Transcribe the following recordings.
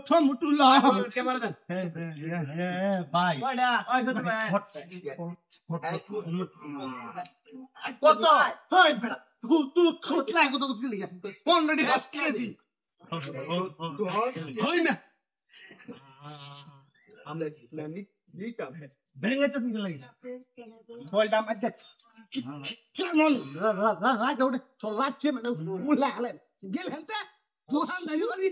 টমেটোলা camera দেন ভাই কয়টা ওই তো ভাই কত হই বেটা তুই খোটলা কত কত লিয়া 15 টাকা টাকা দি হই না আমরা নিতাম ভেঙে তো নিতে লাগি বলটা মাঝে কেমন রাত ওঠে তো রাতছে মানে মুলা হলে গেল হেলতে দোকান দাবি করি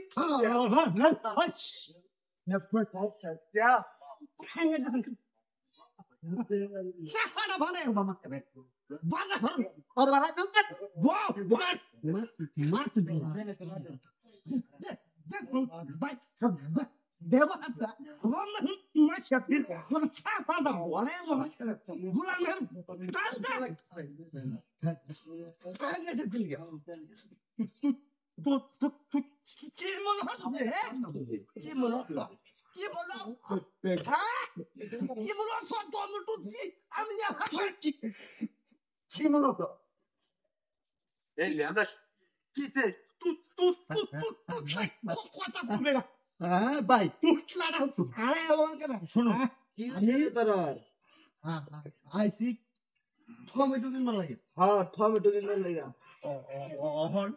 ভেঙে তো Sana bana ya baba evet. Bana or bana döndür. Wow, var. Mart bir. Bay. Deva atsa. Vallahi maç yapıyor. Bunu çarpanda oraya mı? Gulanlar. Sanda. Sanda da geliyor. Kim onu? Kim onu? Kim onu? Ha? Kim onu? Son tonu tuttu. আমি যা খাচ্ছি কি মনে তো এই লে আমরা কিছে কথা বলবে না হ্যাঁ ভাই তুই না আরে ওর কেন শুনো কি হইছে তোর আইসি টমেটো কিনবার লাগে হ্যাঁ টমেটো কিনবার লাগা হন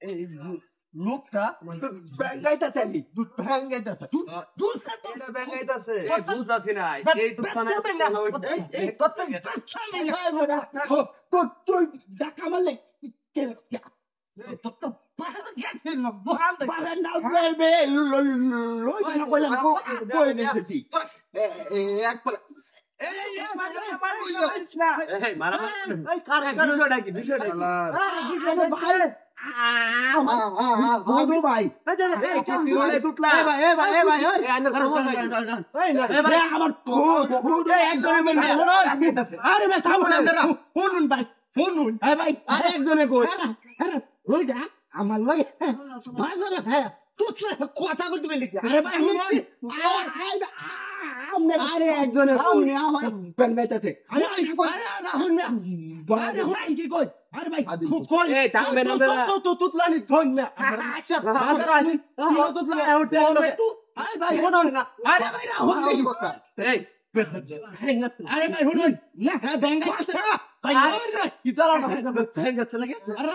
এই লোকটা ব্যাঙ্গাইতাছে আমি দুধ ব্যাঙ্গাইতাছে দুধ এটা ব্যাঙ্গাইতাছে এই বুঝ আছি না এই তো পানা এই কত বাচ্চা না তো তুই দেখা মারলে তো পাহাড় গেছে না পাহাড় না বেবে লই না কইলাম কই নেছি এক পালা এই মারা এই কারে বিষয়টা কি বিষয়টা ভাই বন্ধু ভাই এই তুতলা ভাই আইনার সমস্যা ভাই আমার ফুড একজনে বলবে আরে ভাই থামুন আপনারা শুনুন ভাই শুনুন ভাই আরে একজনে কই ওইটা আমার লাগে বাজারে হ্যাঁ তুই কথা বলতে গেলি আরে ভাই আরে একজনে সামনে আমার বেঙ্গাইতেছে আরে রাহুল মিয়া আরে ভাই কি কই আরে ভাই কই এই থামবে না তো তুতলানি ধন মিয়া আচ্ছা বাজার আসি তুতলা উঠতে আরে ভাই শুনুন না আরে ভাই রাহুল এই আরে ভাই শুনুন না বেঙ্গাইতেছে ভাই আরে কি তারা বেঙ্গাইতেছে লাগে আরে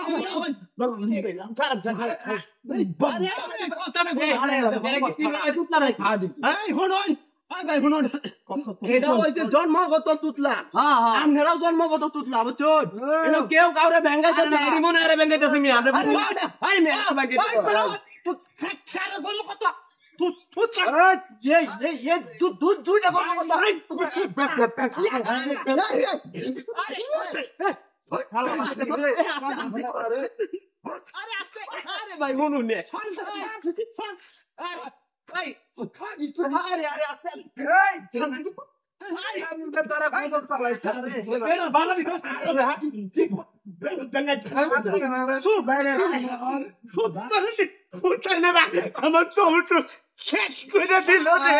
আরে কথা না কই আরে কি তুতলা নাই খা দি এই শুনুন ভাই শুনুন এটা হইছে জন্মগত তুতলা হ্যাঁ হ্যাঁ আমনেরাও জন্মগত তুতলা বুঝছুন এনো কেউ কাউরে ব্যাঙ্গাইতেছে না এরি মনে আরে ব্যাঙ্গাইতেছে মি আপনি আরে মে ব্যাঙ্গাইতেছে তুই খারা জন্ম কত তুই এই তুই না আরে ভাই শুনুন নে ভাই আরে আরে আপেল তারা বাইদল চালাই এরা ভালো দিছ আমার টমেটো শেষ করে দিল রে